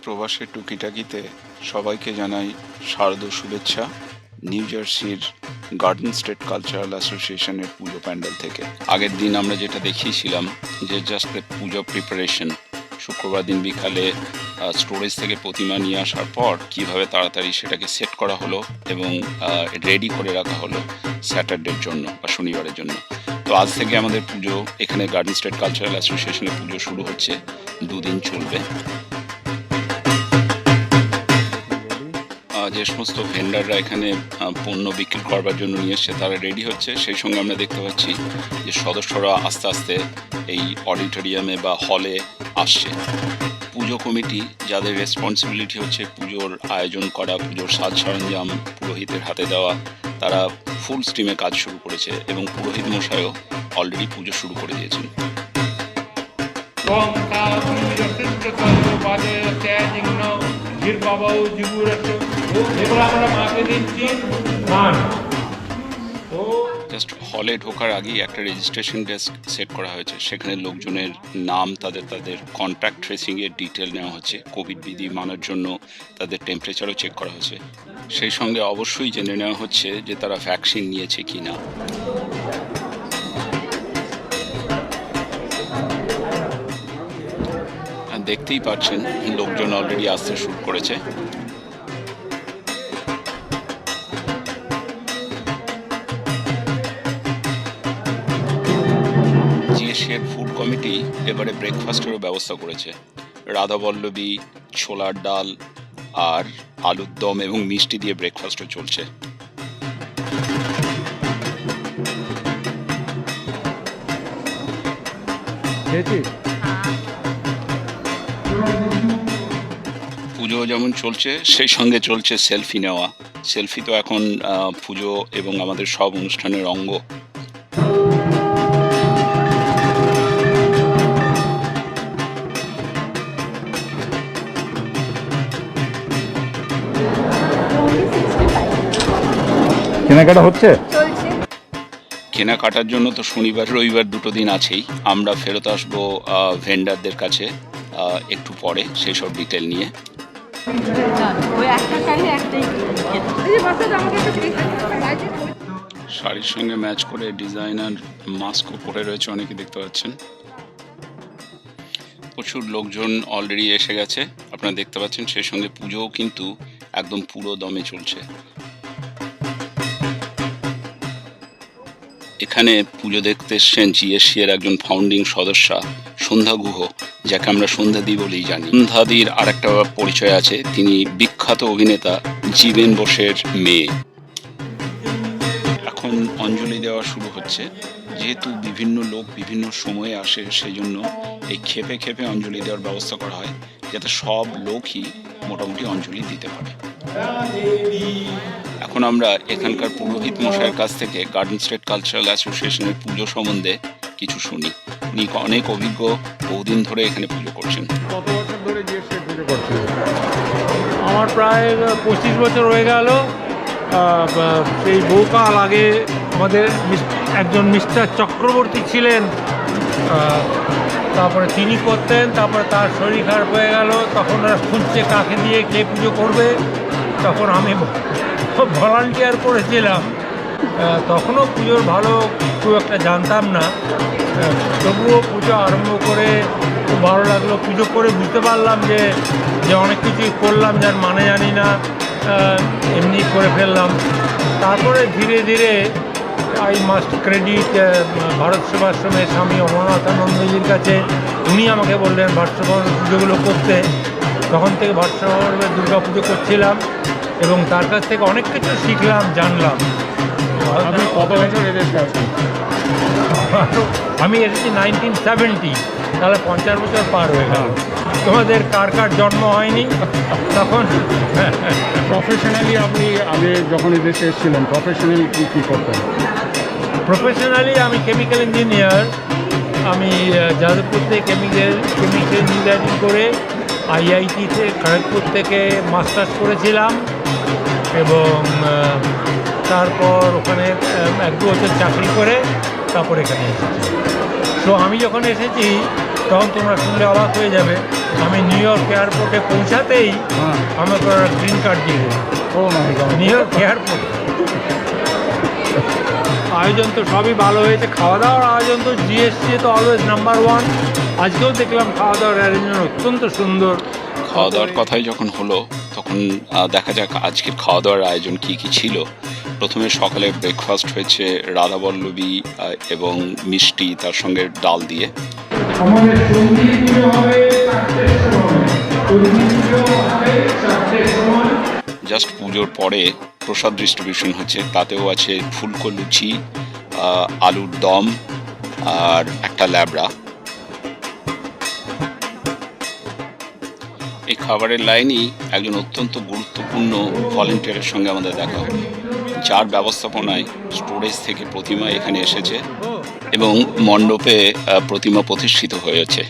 প্রবাসের টুকিটাকিতে সবাইকে জানাই শারদীয় শুভেচ্ছা নিউ জার্সির গার্ডেন স্টেট কালচারাল অ্যাসোসিয়েশনের পুজো প্যান্ডেল থেকে। আগের দিন আমরা যেটা দেখিয়েছিলাম যে জাস্ট পুজো প্রিপারেশন, শুক্রবার দিন বিকালে স্টোরেজ থেকে প্রতিমা নিয়ে আসার পর কীভাবে তাড়াতাড়ি সেটাকে সেট করা হলো এবং রেডি করে রাখা হলো স্যাটারডের জন্য বা শনিবারের জন্য। তো আজ থেকে আমাদের পুজো এখানে গার্ডেন স্টেট কালচারাল অ্যাসোসিয়েশনের পুজো শুরু হচ্ছে, দুদিন চলবে। যে সমস্ত ভেন্ডাররা এখানে পণ্য বিক্রি করবার জন্য নিয়ে এসছে তারা রেডি হচ্ছে, সেই সঙ্গে আমরা দেখতে পাচ্ছি যে সদস্যরা আস্তে আস্তে এই অডিটোরিয়ামে বা হলে আসছে। পুজো কমিটি যাদের রেসপন্সিবিলিটি হচ্ছে পুজোর আয়োজন করা, পুজোর সাজ সরঞ্জাম পুরোহিতের হাতে দেওয়া, তারা ফুল স্টিমে কাজ শুরু করেছে এবং পুরোহিত মশাইও অলরেডি পুজো শুরু করে দিয়েছেন। জাস্ট হলে ঢোকার আগেই একটা রেজিস্ট্রেশন ডেস্ক সেট করা হয়েছে, সেখানে লোকজনের নাম, তাদের কন্ট্যাক্ট ট্রেসিংয়ের ডিটেল নেওয়া হচ্ছে, কোভিড বিধি মানার জন্য তাদের টেম্পারেচারও চেক করা হচ্ছে, সেই সঙ্গে অবশ্যই জেনে নেওয়া হচ্ছে যে তারা ভ্যাকসিন নিয়েছে কি না। দেখতেই পাচ্ছেন লোকজন অলরেডি আসতে শুরু করেছে। জিএসির ফুড কমিটি এবারে ব্রেকফাস্টেরও ব্যবস্থা করেছে। রাধাবল্লভী, ছোলার ডাল আর আলুর দম এবং মিষ্টি দিয়ে ব্রেকফাস্টও চলছে। পুজো যেমন চলছে সেই সঙ্গে চলছে সেলফি নেওয়া। সেলফি তো এখন পুজো এবং আমাদের সব অনুষ্ঠানের অঙ্গ। কেনাকাটা হচ্ছে, কেনাকাটার জন্য তো শনিবার রবিবার দুটো দিন আছেই। আমরা ফেরত আসবো ভেন্ডারদের কাছে একটু পরে সেই সব ডিটেল নিয়ে। শাড়ির সঙ্গে ম্যাচ করে ডিজাইনার মাস্কও পরে রয়েছে, অনেকে দেখতে পাচ্ছেন। প্রচুর লোকজন অলরেডি এসে গেছে, আপনারা দেখতে পাচ্ছেন। সেই সঙ্গে পুজোও কিন্তু একদম পুরো দমে চলছে। এখানে পুজো দেখতে এসছেন জিএসসি এর একজন ফাউন্ডিং সদস্যা সন্ধ্যা গুহ, যাকে আমরা সন্ধ্যাদি বলেই জানি। সন্ধ্যাদির আর একটা পরিচয় আছে, তিনি বিখ্যাত অভিনেতা জীবেন বোসের মেয়ে। এখন অঞ্জলি দেওয়া শুরু হচ্ছে। যেহেতু বিভিন্ন লোক বিভিন্ন সময়ে আসে, সেই জন্য এই খেপে খেপে অঞ্জলি দেওয়ার ব্যবস্থা করা হয়, যাতে সব লোকই মোটামুটি অঞ্জলি দিতে পারে। এখন আমরা এখানকার পুরোহিত মশাইয়ের কাছ থেকে গার্ডেন স্টেট কালচারাল অ্যাসোসিয়েশনের পুজো সম্বন্ধে কিছু শুনি। উনি অনেক অভিজ্ঞ, বহুদিন ধরে এখানে পুজো করছেন। কত বছর ধরে পুজো করছেন? আমার প্রায় 25 বছর হয়ে গেল। সেই বহুকাল আগে আমাদের একজন মিস্টার চক্রবর্তী ছিলেন, তারপরে তিনি করতেন, তারপরে তার শরীর খারাপ হয়ে গেল, তখন ওরা খুঁজছে কাকে দিয়ে কে পুজো করবে। তখন আমি ভলান্টিয়ার করেছিলাম। তখনও পুজোর ভালো খুব একটা জানতাম না, তবুও পুজো আরম্ভ করে খুব ভালো লাগলো। পুজো করে বুঝতে পারলাম যে অনেক কিছুই করলাম যার মানে জানি না, এমনি করে ফেললাম। তারপরে ধীরে ধীরে আই মাস্ট ক্রেডিট ভারত সেবাশ্রমের স্বামী অমরনাথানন্দজির কাছে। উনি আমাকে বললেন ভারতসেবার পুজোগুলো করতে। তখন থেকে ভারতসেবার দুর্গা পুজো করছিলাম এবং তার কাছ থেকে অনেক কিছু শিখলাম, জানলাম। আপনি কত বছর এদেশে আছেন? আমি এসেছি 1970, তাহলে 50 বছর পার হয়ে গেল। তোমাদের কার কার জন্ম হয়নি তখন। প্রফেশনালি আপনি আগে যখন এদেশে এসেছিলেন প্রফেশনালি কী করতেন? প্রফেশনালি আমি কেমিক্যাল ইঞ্জিনিয়ার। আমি যাদবপুর থেকে কেমিক্যাল ইঞ্জিনিয়ারিং করে আইআইটিতে খড়গপুর থেকে মাস্টার্স করেছিলাম এবং তারপর ওখানে 1-2 বছর চাকরি করে তারপর এখানে এসেছি। তো আমি যখন এসেছি তখন তোমরা শুনলে অবাক হয়ে যাবে, আমি নিউ ইয়র্ক এয়ারপোর্টে পৌঁছাতেই হ্যাঁ। আমাকে ওরা গ্রিন কার্ড দিয়ে দেবে ও মাই গড। New York airport. আয়োজন তো সবই ভালো হয়েছে, খাওয়া দাওয়ার আয়োজন তো জিএসসি তো অলওয়েজ নাম্বার ওয়ান। আজকেও দেখলাম খাওয়া দাওয়ার অ্যারেঞ্জমেন্ট অত্যন্ত সুন্দর। খাওয়া দাওয়ার কথাই যখন হলো তখন দেখা যাক আজকের খাওয়া দাওয়ার আয়োজন কি কি ছিল। প্রথমে সকালে ব্রেকফাস্ট হয়েছে রাধাবল্লভী এবং মিষ্টি, তার সঙ্গে ডাল দিয়ে। আমাদের সন্ধি পুজো হবে 4টের সময়, সন্ধি পুজো হবে 4টের সময়। জাস্ট পুজোর পরে প্রসাদ ডিস্ট্রিবিউশন হচ্ছে, তাতেও আছে ফুলকো লুচি, আলুর দম আর একটা ল্যাবড়া। এই খাবারের লাইনই একজন অত্যন্ত গুরুত্বপূর্ণ ভলেন্টিয়ারের সঙ্গে আমাদের দেখা হলো, যার ব্যবস্থাপনায় স্টোরেজ থেকে প্রতিমা এখানে এসেছে এবং মণ্ডপে প্রতিমা প্রতিষ্ঠিত হয়েছে।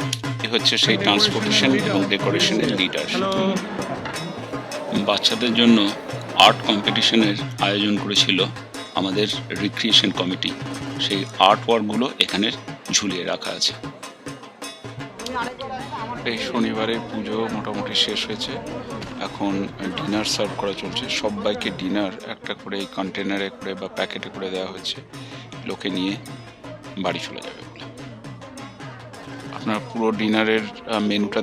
এ হচ্ছে সেই ট্রান্সপোর্টেশন এবং ডেকোরেশনের লিডার। বাচ্চাদের জন্য আর্ট কম্পিটিশনের আয়োজন করেছিল আমাদের রিক্রিয়েশন কমিটি। সেই আর্ট ওয়ার্কগুলো এখানে ঝুলিয়ে রাখা আছে। এই শনিবারে পুজো মোটামুটি শেষ হয়েছে, এখন ডিনার সার্ভ করা চলছে। সবাইকে ডিনার একটা করে এই কন্টেনারে করে বা প্যাকেটে করে দেওয়া হয়েছে, লোকে নিয়ে বাড়ি চলে যাবে বলে। আপনারা পুরো ডিনারের মেনুটা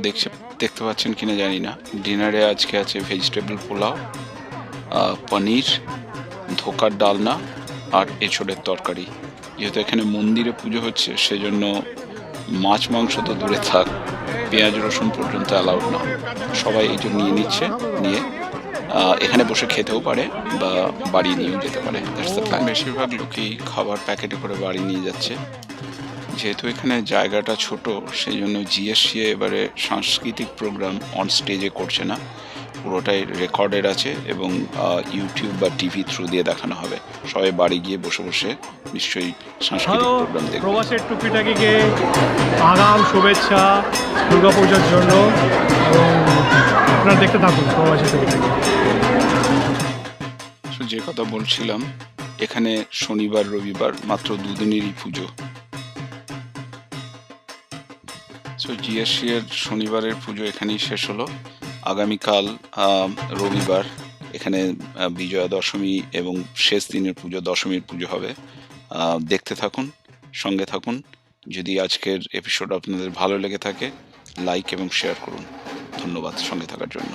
দেখতে পাচ্ছেন কিনা জানি না। ডিনারে আজকে আছে ভেজিটেবল পোলাও, পনির, ধোকার ডালনা আর এঁচোড়ের তরকারি। যেহেতু এখানে মন্দিরে পুজো হচ্ছে সেজন্য মাছ মাংস তো দূরে থাক, পেঁয়াজ রসুন পর্যন্ত অ্যালাউড না। সবাই এই জন্য নিয়ে নিচ্ছে, নিয়ে এখানে বসে খেতেও পারে বা বাড়ি নিয়েও যেতে পারে। বেশিরভাগ লোকই খাবার প্যাকেটে করে বাড়ি নিয়ে যাচ্ছে। যেহেতু এখানে জায়গাটা ছোট সেই জন্য জিএসসি এবারে সাংস্কৃতিক প্রোগ্রাম অন স্টেজে করছে না, পুরোটাই রেকর্ডেড আছে এবং ইউটিউব বা টিভি থ্রু দিয়ে দেখানো হবে। সবাই বাড়ি গিয়ে বসে বসে নিশ্চয়ই সাংস্কৃতিক প্রোগ্রাম দেখবে। প্রবাসের টুকিটাকিকে আগাম শুভেচ্ছা দুর্গাপূজার জন্য, এবং আপনারা দেখতে থাকুন প্রবাসের টুকিটাকি। যে কথা বলছিলাম, এখানে শনিবার রবিবার মাত্র দুদিনেরই পুজো। সো জিএসসি এর শনিবারের পুজো এখানেই শেষ হলো। আগামীকাল রবিবার এখানে বিজয়া দশমী এবং শেষ দিনের পুজো, দশমীর পুজো হবে। দেখতে থাকুন, সঙ্গে থাকুন। যদি আজকের এপিসোড আপনাদের ভালো লেগে থাকে লাইক এবং শেয়ার করুন। ধন্যবাদ সঙ্গে থাকার জন্য।